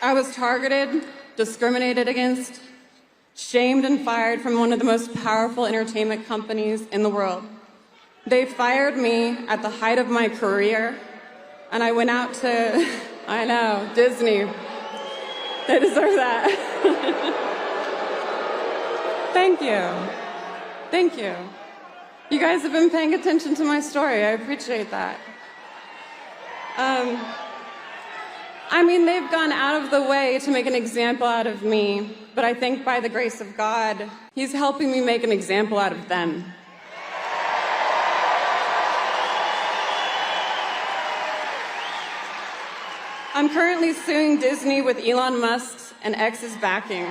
I was targeted, discriminated against, shamed and fired from one of the most powerful entertainment companies in the world. They fired me at the height of my career, and I went out to, I know, Disney. They deserve that. Thank you. Thank you. You guys have been paying attention to my story. I appreciate that. I mean, they've gone out of the way to make an example out of me, but I think by the grace of God, He's helping me make an example out of them. I'm currently suing Disney with Elon Musk's and X's backing.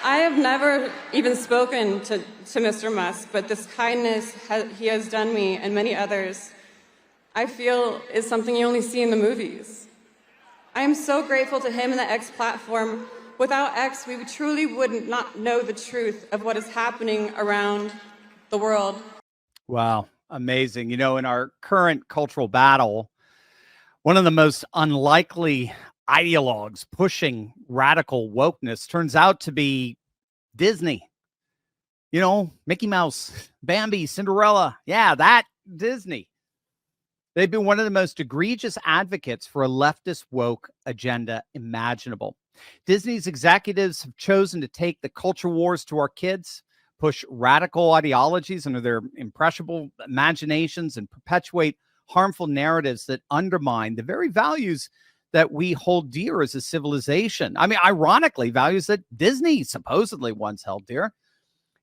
I have never even spoken to Mr. Musk, but this kindness he has done me and many others, I feel is something you only see in the movies. I am so grateful to him and the X platform. Without X, we truly would not know the truth of what is happening around the world. Wow, amazing. You know, in our current cultural battle, one of the most unlikely ideologues pushing radical wokeness turns out to be Disney. You know, Mickey Mouse, Bambi, Cinderella. Yeah, that Disney. They've been one of the most egregious advocates for a leftist woke agenda imaginable. Disney's executives have chosen to take the culture wars to our kids, push radical ideologies under their impressionable imaginations, and perpetuate harmful narratives that undermine the very values that we hold dear as a civilization. I mean, ironically, values that Disney supposedly once held dear.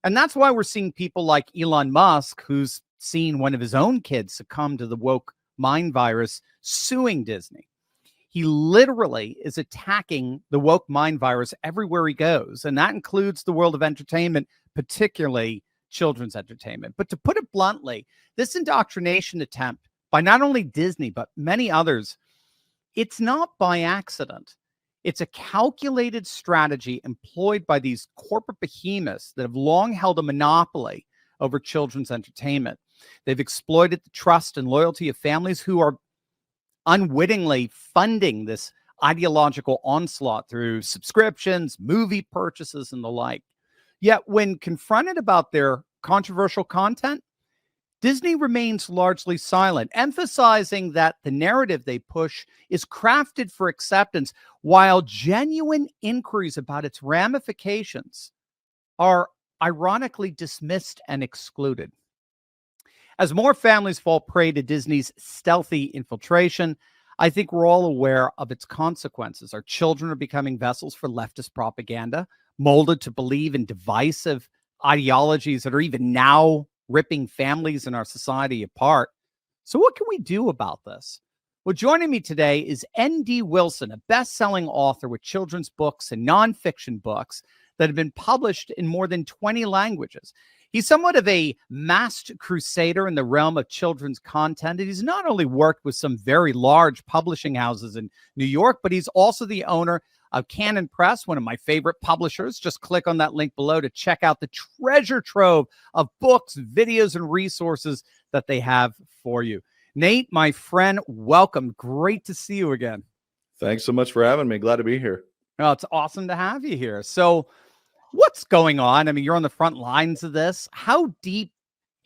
And that's why we're seeing people like Elon Musk, who's seen one of his own kids succumb to the woke mind virus, suing Disney. He literally is attacking the woke mind virus everywhere he goes. And that includes the world of entertainment, particularly children's entertainment. But to put it bluntly, this indoctrination attempt by not only Disney, but many others, it's not by accident. It's a calculated strategy employed by these corporate behemoths that have long held a monopoly over children's entertainment. They've exploited the trust and loyalty of families who are unwittingly funding this ideological onslaught through subscriptions, movie purchases, and the like. Yet when confronted about their controversial content, Disney remains largely silent, emphasizing that the narrative they push is crafted for acceptance, while genuine inquiries about its ramifications are ironically dismissed and excluded. As more families fall prey to Disney's stealthy infiltration, I think we're all aware of its consequences. Our children are becoming vessels for leftist propaganda, molded to believe in divisive ideologies that are even now ripping families in our society apart. So what can we do about this? Well, joining me today is N.D. Wilson, a best-selling author with children's books and nonfiction books that have been published in more than 20 languages. He's somewhat of a masked crusader in the realm of children's content. And he's not only worked with some very large publishing houses in New York, but he's also the owner of Canon Press, one of my favorite publishers. Just click on that link below to check out the treasure trove of books, videos, and resources that they have for you. Nate, my friend, welcome. Great to see you again. Thanks so much for having me. Glad to be here. Oh, it's awesome to have you here. So what's going on? I mean, you're on the front lines of this. How deep,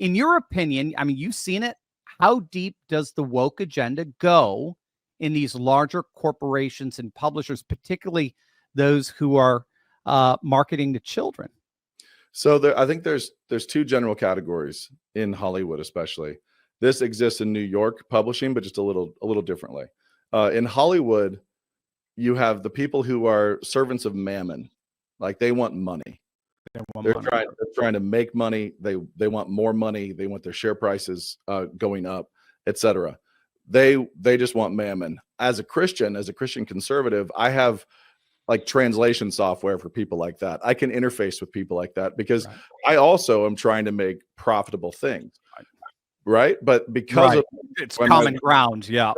in your opinion, I mean, you've seen it. How deep does the woke agenda go in these larger corporations and publishers, particularly those who are marketing to children? So I think there's two general categories in Hollywood, especially. This exists in New York publishing, but just a little differently. In Hollywood, you have the people who are servants of mammon, like they want money. They're trying to make money. They want more money. They want their share prices going up, etc. They just want mammon. As a Christian conservative, I have like translation software for people like that. I can interface with people like that because I also am trying to make profitable things. Right. But because of it's common ground. Yeah.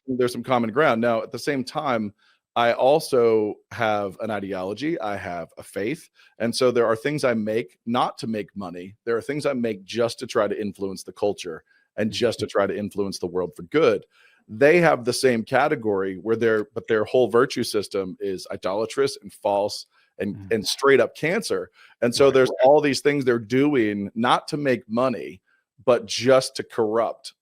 There's some common ground. Now, at the same time, I also have an ideology. I have a faith. And so there are things I make not to make money. There are things I make just to try to influence the culture. and just to try to influence the world for good. They have the same category where their whole virtue system is idolatrous and false and straight up cancer. And so there's all these things they're doing not to make money, but just to corrupt,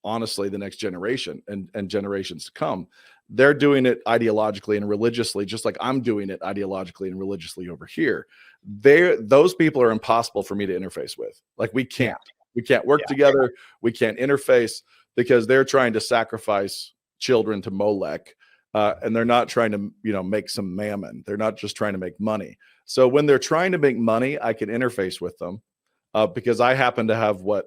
honestly, the next generation and generations to come. They're doing it ideologically and religiously, just like I'm doing it ideologically and religiously over here. Those people are impossible for me to interface with. Like we can't work together. We can't interface because they're trying to sacrifice children to Molech. And they're not trying to, make some mammon. They're not just trying to make money. So when they're trying to make money, I can interface with them because I happen to have what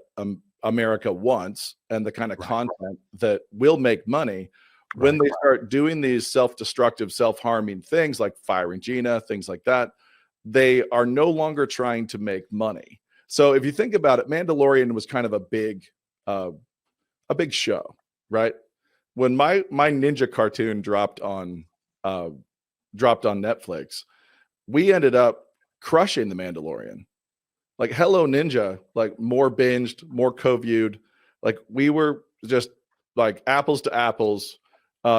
America wants and the kind of content that will make money. When they start doing these self-destructive, self-harming things like firing Gina, things like that, they are no longer trying to make money. So if you think about it, Mandalorian was kind of a big show, right? When my ninja cartoon dropped on Netflix, we ended up crushing the Mandalorian. Like Hello Ninja, like more binged, more co-viewed. Like we were just like apples to apples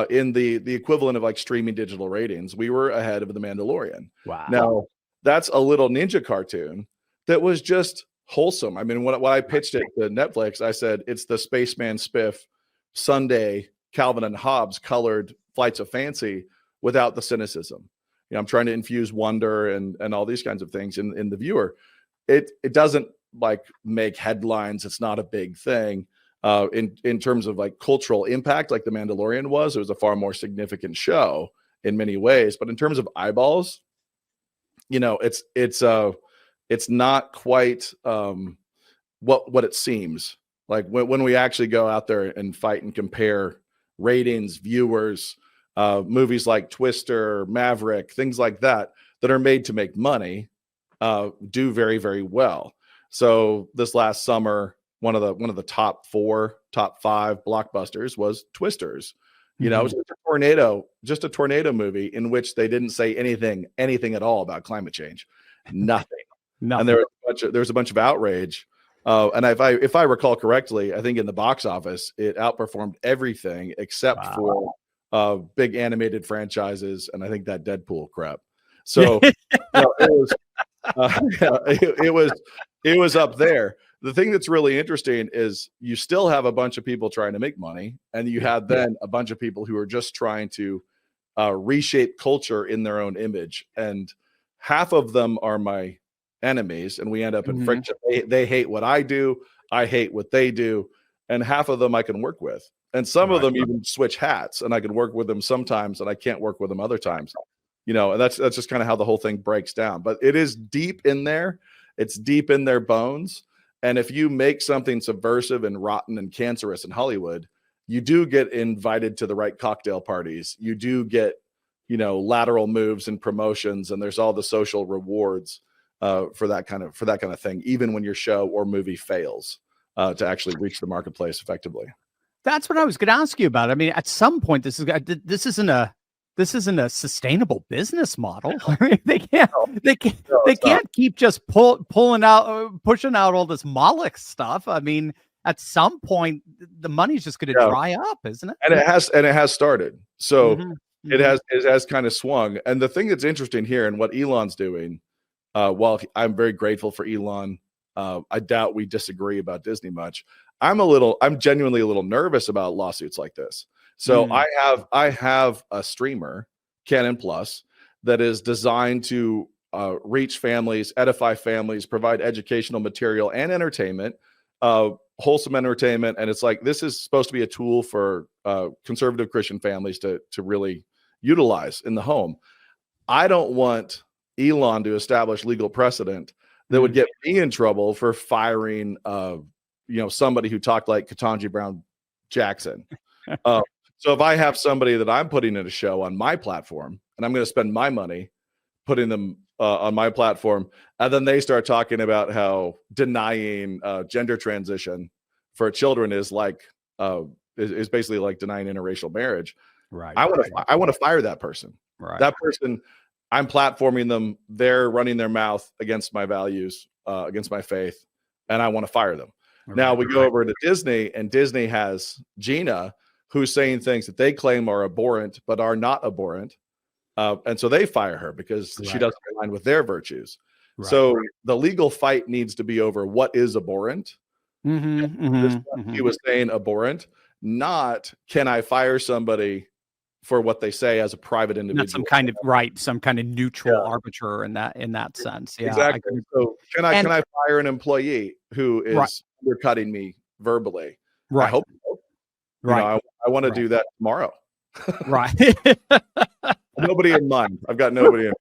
in the equivalent of like streaming digital ratings. We were ahead of the Mandalorian. Wow. Now that's a little ninja cartoon that was just wholesome. I mean, when I pitched it to Netflix, I said it's the Spaceman Spiff Sunday Calvin and Hobbes colored Flights of Fancy without the cynicism. I'm trying to infuse wonder and all these kinds of things in the viewer. It doesn't like make headlines. It's not a big thing in terms of like cultural impact, like The Mandalorian was. It was a far more significant show in many ways. But in terms of eyeballs, it's not quite what it seems like when we actually go out there and fight and compare ratings, viewers, movies like Twister, Maverick, things like that are made to make money, do very, very well. So this last summer, one of the top 5 blockbusters was Twisters. It was just a tornado movie in which they didn't say anything at all about climate change. Nothing. And there was a bunch of outrage. And if I recall correctly, I think in the box office, it outperformed everything except for big animated franchises. And I think that Deadpool crap. So it was up there. The thing that's really interesting is you still have a bunch of people trying to make money, and you have then a bunch of people who are just trying to reshape culture in their own image. And half of them are my enemies, and we end up in friction. They hate what I do. I hate what they do. And half of them I can work with. And some of them even switch hats, and I can work with them sometimes, and I can't work with them other times. And that's just kind of how the whole thing breaks down. But it is deep in there. It's deep in their bones. And if you make something subversive and rotten and cancerous in Hollywood, you do get invited to the right cocktail parties. You do get, lateral moves and promotions, and there's all the social rewards for that kind of thing, even when your show or movie fails to actually reach the marketplace effectively. That's what I was going to ask you about. I mean, at some point, this isn't a sustainable business model. I mean, they can't keep just pushing out all this Moloch stuff. I mean, at some point, the money's just going to dry up, isn't it? And it has started. So it has kind of swung. And the thing that's interesting here and what Elon's doing, while I'm very grateful for Elon, I doubt we disagree about Disney much. I'm genuinely a little nervous about lawsuits like this. So I have a streamer, Canon Plus, that is designed to reach families, edify families, provide educational material and entertainment, wholesome entertainment. And it's like, this is supposed to be a tool for conservative Christian families to really utilize in the home. I don't want Elon to establish legal precedent that would get me in trouble for firing, somebody who talked like Ketanji Brown Jackson. So if I have somebody that I'm putting in a show on my platform, and I'm going to spend my money putting them on my platform, and then they start talking about how denying gender transition for children is like is basically like denying interracial marriage. Right. I want to fire that person. Right. That person, I'm platforming them. They're running their mouth against my values, against my faith, and I want to fire them. Now we go over to Disney, and Disney has Gina, who's saying things that they claim are abhorrent, but are not abhorrent. And so they fire her because she doesn't align with their virtues. Right. So the legal fight needs to be over what is abhorrent. He was saying abhorrent, not can I fire somebody for what they say as a private individual. Not some kind of neutral arbiter in that sense. Yeah, exactly. So can I fire an employee who is undercutting me verbally? Right. I hope so. Right. I want to do that tomorrow. Right. Nobody in mind. I've got nobody in mind.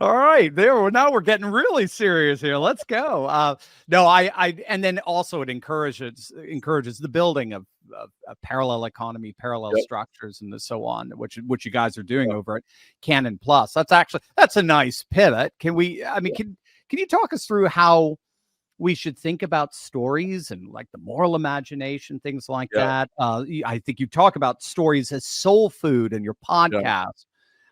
All right, now we're getting really serious here. Let's go. No, and then also it encourages the building of parallel economy, parallel structures, and so on, which you guys are doing over at Canon Plus. That's a nice pivot. Can you talk us through how we should think about stories and like the moral imagination, things like that? I think you talk about stories as soul food in your podcast. Yeah.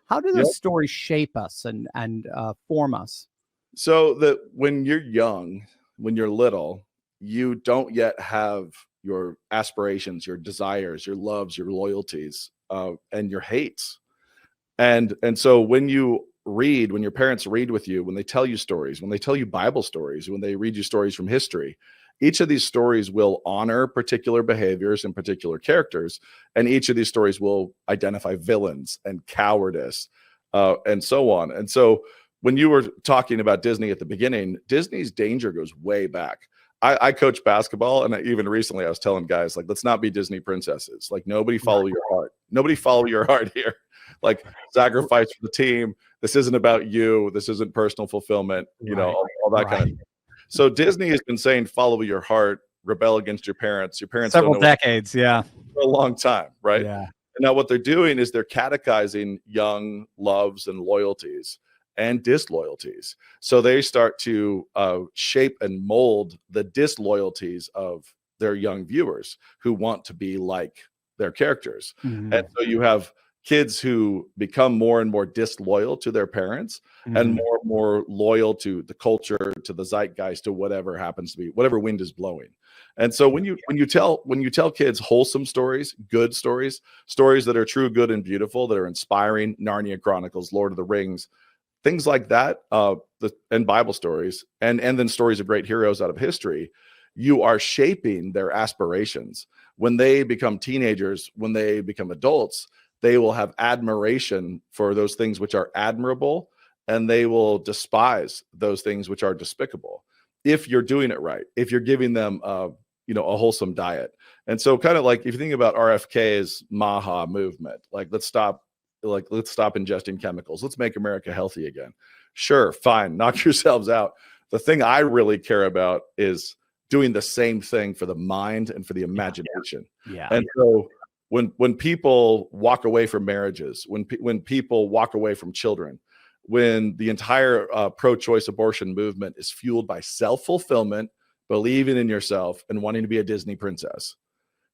How do those stories shape us and form us? So that when you're young, when you're little, you don't yet have your aspirations, your desires, your loves, your loyalties, and your hates. And so when your parents read with you, when they tell you stories, when they tell you Bible stories, when they read you stories from history, each of these stories will honor particular behaviors and particular characters. And each of these stories will identify villains and cowardice and so on. And so when you were talking about Disney at the beginning, Disney's danger goes way back. I coach basketball, and even recently I was telling guys, like, let's not be Disney princesses. Like, nobody follow your heart. Nobody follow your heart here. Like, sacrifice for the team. This isn't about you. This isn't personal fulfillment, all that kind of thing. So Disney has been saying, follow your heart, rebel against your parents. Your parents several decades, for a long time, right? Yeah. And now what they're doing is they're catechizing young loves and loyalties and disloyalties. So they start to shape and mold the disloyalties of their young viewers who want to be like their characters. And so you have kids who become more and more disloyal to their parents and more loyal to the culture, to the zeitgeist, to whatever happens to be, whatever wind is blowing. And so when you tell kids wholesome stories, good stories that are true, good, and beautiful, that are inspiring, Narnia Chronicles, Lord of the Rings, things like that, and Bible stories, and then stories of great heroes out of history, you are shaping their aspirations. When they become teenagers, when they become adults, they will have admiration for those things which are admirable, and they will despise those things which are despicable. If you're doing it right, if you're giving them a wholesome diet. And so kind of like if you think about RFK's MAHA movement, let's stop ingesting chemicals. Let's make America healthy again. Sure, fine, knock yourselves out. The thing I really care about is doing the same thing for the mind and for the imagination. Yeah. And so when people walk away from marriages, when people walk away from children, when the entire pro-choice abortion movement is fueled by self-fulfillment, believing in yourself, and wanting to be a Disney princess,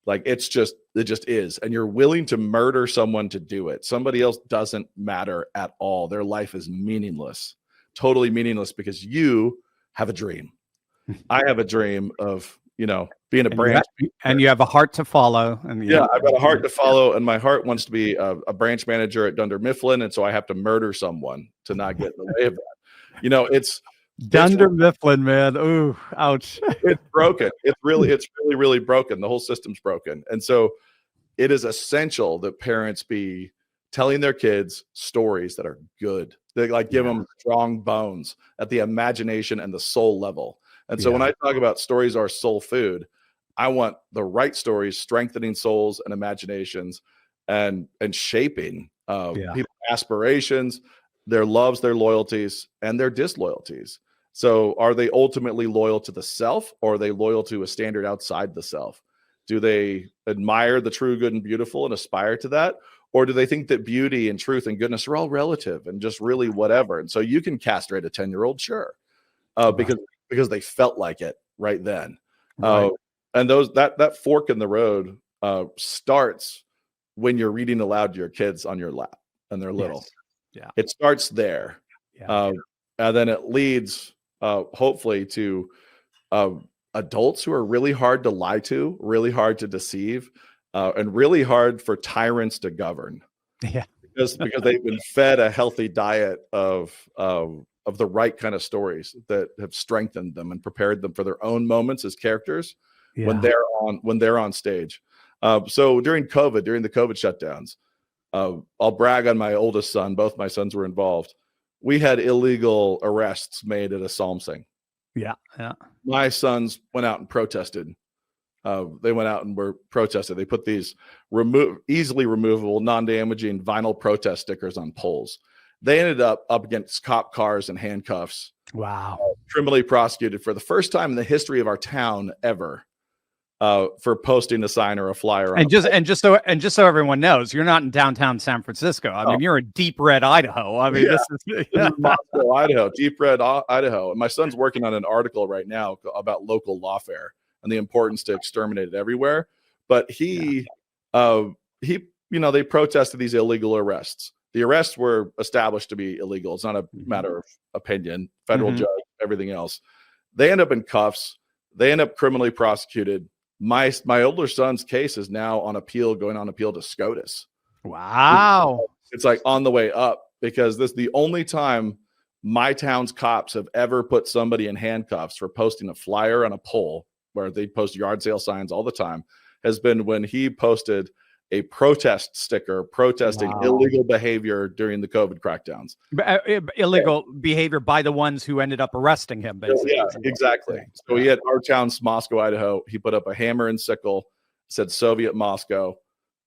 it just is. And you're willing to murder someone to do it. Somebody else doesn't matter at all. Their life is meaningless, totally meaningless, because you have a dream. I have a dream of, being a branch. And you have a heart to follow. And I've got a heart to follow, and my heart wants to be a branch manager at Dunder Mifflin. And so I have to murder someone to not get in the way of that. It's Dunder Mifflin, man. Ooh, ouch. It's broken. It's really broken. The whole system's broken. And so it is essential that parents be telling their kids stories that are good. They give them strong bones at the imagination and the soul level. And so when I talk about stories are soul food, I want the right stories, strengthening souls and imaginations, and shaping people's aspirations, their loves, their loyalties, and their disloyalties. So are they ultimately loyal to the self, or are they loyal to a standard outside the self? Do they admire the true, good, and beautiful and aspire to that? Or do they think that beauty and truth and goodness are all relative and just really whatever? And so you can castrate a 10-year-old, sure, because they felt like it right then. Right. And that fork in the road starts when you're reading aloud to your kids on your lap and they're little. Yes. Yeah. It starts there. And then it leads hopefully to a adults who are really hard to lie to, really hard to deceive, and really hard for tyrants to govern. Yeah. Because they've been fed a healthy diet of the right kind of stories that have strengthened them and prepared them for their own moments as characters when they're on stage. So during the COVID shutdowns, I'll brag on my oldest son. Both my sons were involved. We had illegal arrests made at a psalm sing. Yeah. My sons went out and protested. They went out and were protested. They put these easily removable, non-damaging vinyl protest stickers on poles. They ended up against cop cars and handcuffs. Wow. Criminally prosecuted for the first time in the history of our town ever for posting a sign or a flyer. And just so everyone knows, you're not in downtown San Francisco. I mean, you're in deep red Idaho. I mean, this is Moscow, Idaho, deep red Idaho. And my son's working on an article right now about local lawfare and the importance to exterminate it everywhere. But they protested these illegal arrests. The arrests were established to be illegal. It's not a matter of opinion, federal judge, everything else. They end up in cuffs. They end up criminally prosecuted. My older son's case is now going on appeal to SCOTUS. Wow. It's like on the way up, because this is the only time my town's cops have ever put somebody in handcuffs for posting a flyer on a pole, where they post yard sale signs all the time, has been when he posted a protest sticker protesting illegal behavior during the COVID crackdowns. Illegal behavior by the ones who ended up arresting him, basically. Yeah, exactly. So he had our town's Moscow, Idaho. He put up a hammer and sickle, said Soviet Moscow,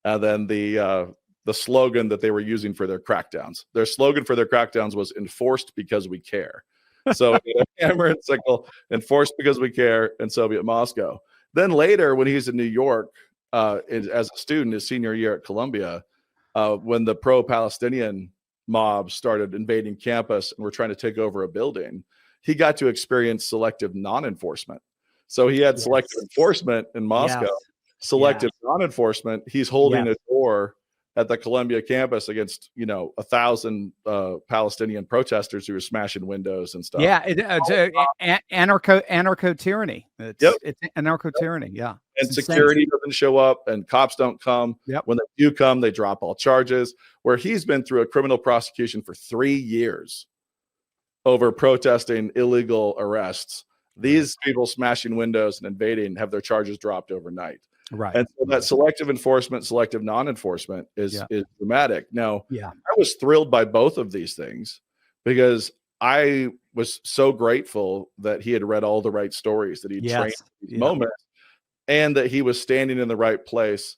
and then the slogan that they were using for their crackdowns. Their slogan for their crackdowns was "Enforced because we care." So he had a hammer and sickle, "Enforced because we care," and Soviet Moscow. Then later, when he's in New York, as a student, his senior year at Columbia, when the pro-Palestinian mob started invading campus and were trying to take over a building, he got to experience selective non-enforcement. So he had selective enforcement in Moscow, selective non-enforcement. He's holding a door at the Columbia campus against 1,000 Palestinian protesters who were smashing windows and stuff. Yeah, it's anarcho tyranny. It's anarcho tyranny. Yeah, and security doesn't show up, and cops don't come. Yep. When they do come, they drop all charges. Where he's been through a criminal prosecution for 3 years over protesting illegal arrests. These people smashing windows and invading have their charges dropped overnight. Right. And so that selective enforcement, selective non-enforcement is dramatic. Now, I was thrilled by both of these things because I was so grateful that he had read all the right stories, that he trained these moments, and that he was standing in the right place,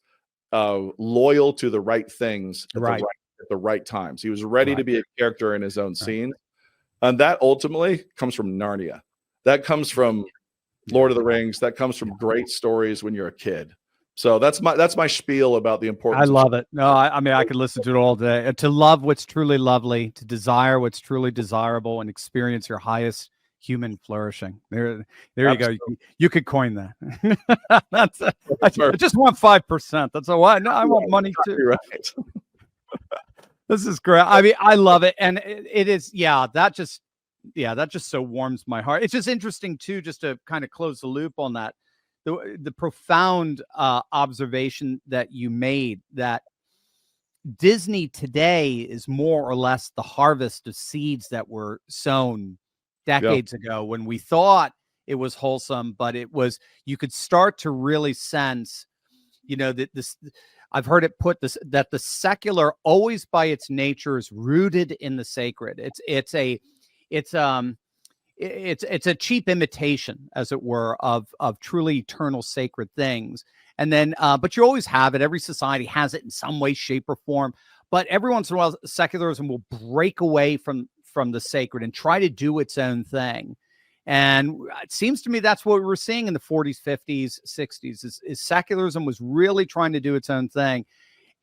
loyal to the right things at the right times. He was ready to be a character in his own scene. And that ultimately comes from Narnia. That comes from Lord of the Rings. That comes from great stories when you're a kid. So that's my spiel about the importance. I love it. No, I mean, I could listen to it all day. To love what's truly lovely, to desire what's truly desirable, and experience your highest human flourishing. There you go. You could coin that. I just want 5%. That's all. I want money too. Right. This is great. I mean, I love it, and it is. That just so warms my heart. It's just interesting too, just to kind of close the loop on that. The profound observation that you made, that Disney today is more or less the harvest of seeds that were sown decades ago, when we thought it was wholesome, but you could start to really sense, that this, I've heard it put this, that the secular always by its nature is rooted in the sacred. It's a cheap imitation, as it were, of truly eternal sacred things. And then, but you always have it. Every society has it in some way, shape, or form. But every once in a while, secularism will break away from the sacred and try to do its own thing. And it seems to me that's what we were seeing in the 40s, 50s, 60s, is secularism was really trying to do its own thing.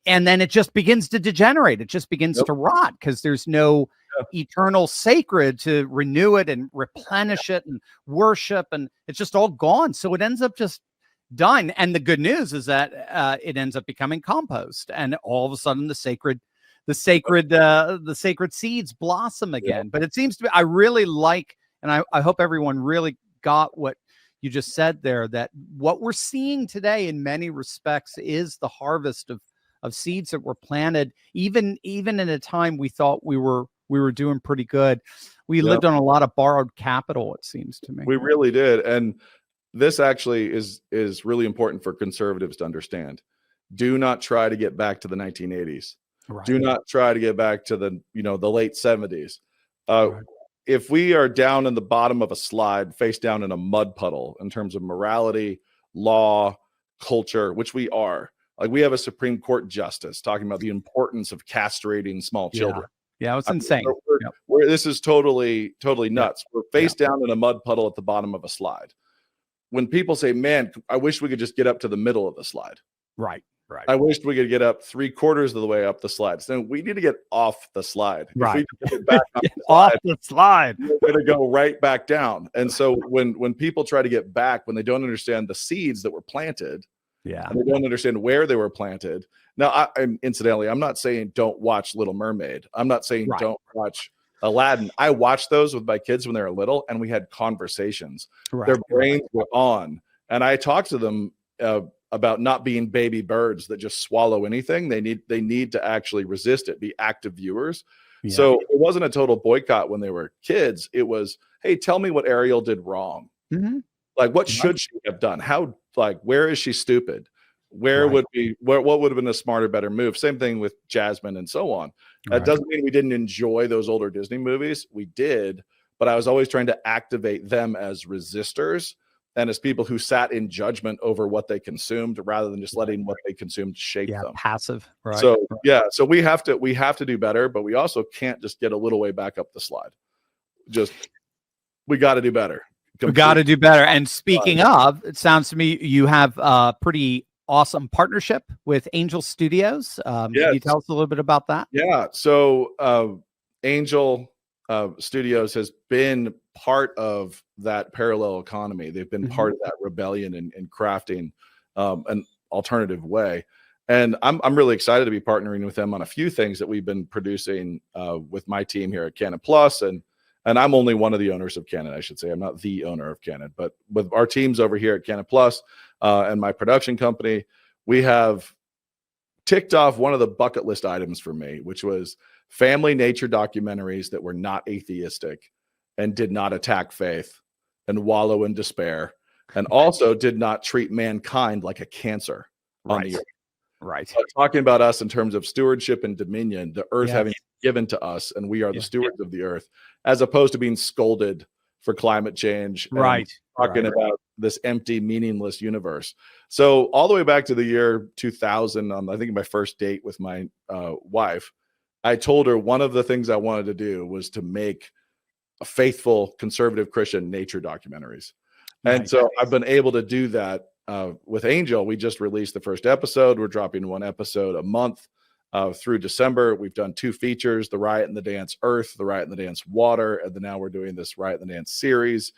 And then it just begins to degenerate. It just begins to rot because there's no eternal sacred to renew it and replenish it and worship, and it's just all gone. So it ends up just dying. And the good news is that it ends up becoming compost, and all of a sudden the sacred seeds blossom again. But it seems to be, I really like, and I hope everyone really got what you just said there, that what we're seeing today in many respects is the harvest of seeds that were planted, even in a time we thought we were doing pretty good. We lived on a lot of borrowed capital, it seems to me. We really did. And this actually is really important for conservatives to understand. Do not try to get back to the 1980s. Right. Do not try to get back to the late 70s. Right. If we are down in the bottom of a slide, face down in a mud puddle in terms of morality, law, culture, which we are, like we have a Supreme Court justice talking about the importance of castrating small children. Yeah, it's insane. This is totally nuts. We're face down in a mud puddle at the bottom of a slide. When people say, man, I wish we could just get up to the middle of the slide. Right. I wish we could get up 3/4 of the way up the slide. So we need to get off the slide. Right. If we get back off the slide, we're going to go right back down. And so when people try to get back, when they don't understand the seeds that were planted, and they don't understand where they were planted. Now, incidentally, I'm not saying don't watch Little Mermaid. I'm not saying don't watch Aladdin. I watched those with my kids when they were little, and we had conversations. Their brains were on, and I talked to them about not being baby birds that just swallow anything. They need to actually resist it, be active viewers. So it wasn't a total boycott when they were kids. It was, hey, tell me what Ariel did wrong. Like, what should she have done? Where is she stupid? What would have been a smarter, better move? Same thing with Jasmine and so on. That doesn't mean we didn't enjoy those older Disney movies. We did, but I was always trying to activate them as resistors and as people who sat in judgment over what they consumed rather than just letting what they consumed shape them. Passive. Right. So we have to do better, but we also can't just get a little way back up the slide. We got to do better. We got to do better. And speaking of, it sounds to me you have a pretty awesome partnership with Angel Studios. Can you tell us a little bit about that? Yeah. So Angel Studios has been part of that parallel economy. They've been part of that rebellion in crafting an alternative way. And I'm really excited to be partnering with them on a few things that we've been producing with my team here at Canon Plus. And I'm only one of the owners of Canon, I should say. I'm not the owner of Canon, but with our teams over here at Canon Plus and my production company, we have ticked off one of the bucket list items for me, which was family nature documentaries that were not atheistic and did not attack faith and wallow in despair, and also did not treat mankind like a cancer on the earth. Right. Talking about us in terms of stewardship and dominion, the earth having given to us, and we are the stewards of the earth, as opposed to being scolded for climate change. Talking about this empty, meaningless universe. So all the way back to the year 2000, I think my first date with my wife, I told her one of the things I wanted to do was to make a faithful conservative Christian nature documentaries. And so I've been able to do that with Angel. We just released the first episode. We're dropping one episode a month through December. We've done 2 features, The Riot and the Dance Earth, The Riot and the Dance Water, and then now we're doing this Riot and the Dance series.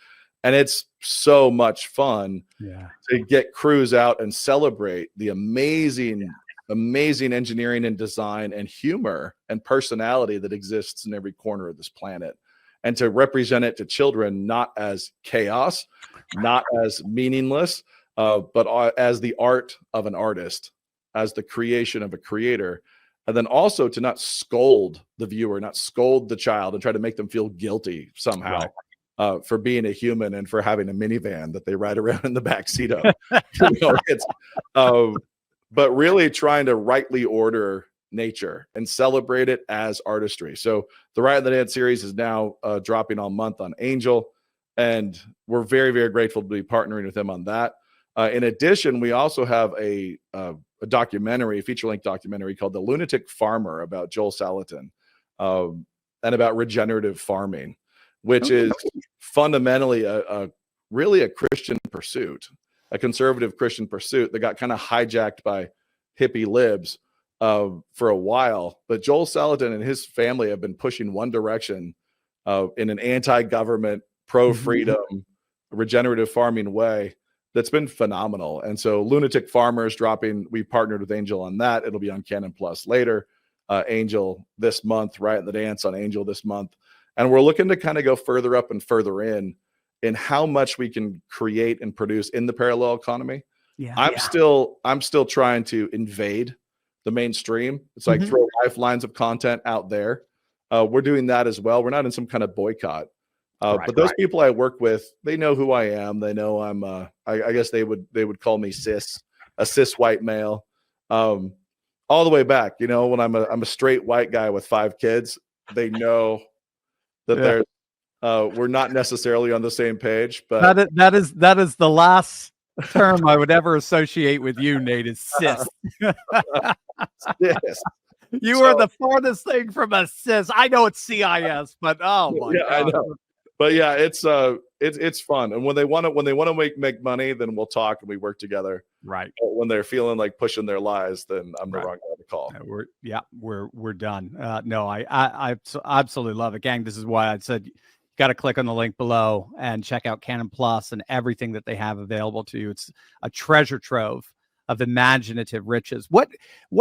And it's so much fun to get crews out and celebrate the amazing engineering and design and humor and personality that exists in every corner of this planet, and to represent it to children, not as chaos, not as meaningless, but as the art of an artist, as the creation of a creator. And then also to not scold the viewer, not scold the child and try to make them feel guilty somehow for being a human and for having a minivan that they ride around in the back seat of. But really trying to rightly order nature and celebrate it as artistry. So the Riot and the Dance series is now dropping all month on Angel, and we're very, very grateful to be partnering with them on that. In addition, we also have a documentary, a feature-length documentary called The Lunatic Farmer about Joel Salatin and about regenerative farming, which is fundamentally really a Christian pursuit, a conservative Christian pursuit that got kind of hijacked by hippie libs for a while. But Joel Salatin and his family have been pushing one direction in an anti-government, pro-freedom, regenerative farming way that's been phenomenal. And so Lunatic Farmer is dropping. We partnered with Angel on that. It'll be on Canon Plus later. Angel this month, Riot and the Dance on Angel this month. And we're looking to kind of go further up and further in in how much we can create and produce in the parallel economy. Yeah. I'm still trying to invade the mainstream. It's like throw lifelines of content out there. We're doing that as well. We're not in some kind of boycott. But those people I work with, they know who I am. They know I'm I guess they would call me a cis white male. All the way back, you know, when I'm a straight white guy with 5 kids, they know that we're not necessarily on the same page. But that is the last term I would ever associate with you, Nate, is cis. yes. You are the farthest thing from a cis. I know it's CIS, but oh my God. I know. But yeah, it's fun. And when they want to make money, then we'll talk and we work together. Right. But when they're feeling like pushing their lies, then I'm the wrong guy to call. We're done. No, I absolutely love it, gang. This is why I said you got to click on the link below and check out Canon Plus and everything that they have available to you. It's a treasure trove of imaginative riches. What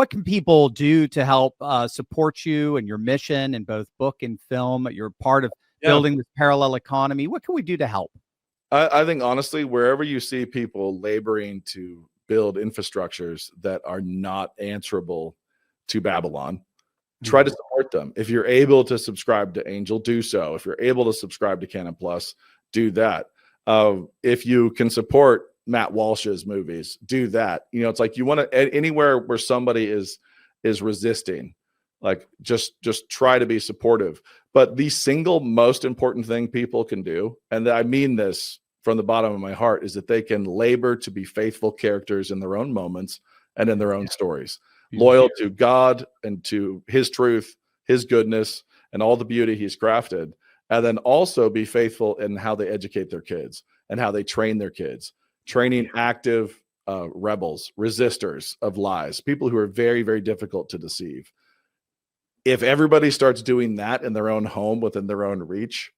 can people do to help support you and your mission in both book and film? You're part of building this parallel economy. What can we do to help? I think honestly, wherever you see people laboring to build infrastructures that are not answerable to Babylon, try to support them. If you're able to subscribe to Angel, do so. If you're able to subscribe to Canon Plus, do that. If you can support Matt Walsh's movies, do that. You know, it's like you want to anywhere where somebody is resisting, like just try to be supportive. But the single most important thing people can do, and I mean this from the bottom of my heart, is that they can labor to be faithful characters in their own moments and in their own stories, loyal to God and to his truth, his goodness, and all the beauty he's crafted. And then also be faithful in how they educate their kids and how they train their kids, training active rebels, resistors of lies, people who are very, very difficult to deceive. If everybody starts doing that in their own home within their own reach,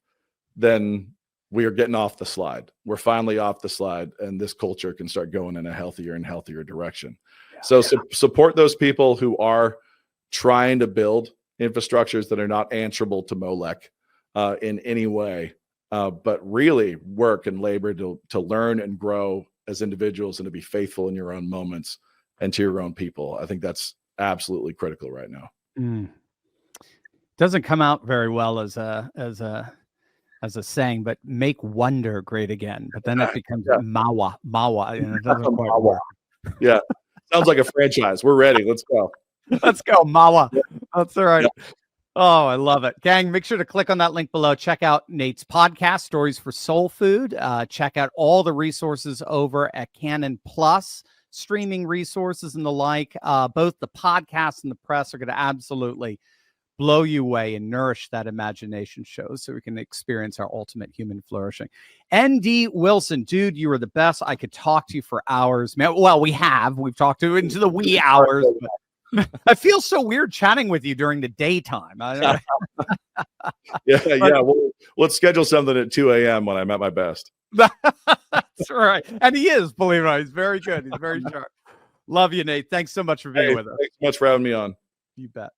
then we are getting off the slide. We're finally off the slide, and this culture can start going in a healthier and healthier direction. Support those people who are trying to build infrastructures that are not answerable to Molech in any way, but really work and labor to learn and grow as individuals and to be faithful in your own moments and to your own people. I think that's absolutely critical right now. Doesn't come out very well as a saying, but make wonder great again. But then it becomes Mawa, and it doesn't quite work. Yeah, sounds like a franchise. We're ready. Let's go. Let's go, Mawa. That's all right. Yeah. Oh, I love it. Gang, make sure to click on that link below. Check out Nate's podcast, Stories for Soul Food. Check out all the resources over at Canon Plus, streaming resources and the like. Both the podcast and the press are going to absolutely blow you away and nourish that imagination show so we can experience our ultimate human flourishing. ND Wilson, dude, you are the best. I could talk to you for hours. Well, we've talked to you into the wee hours, but I feel so weird chatting with you during the daytime. Well, let's schedule something at 2 a.m. when I'm at my best. That's right. And he is, believe it or not. He's very good. He's very sharp. Love you, Nate. Thanks so much for being with us. Thanks so much for having me on. You bet.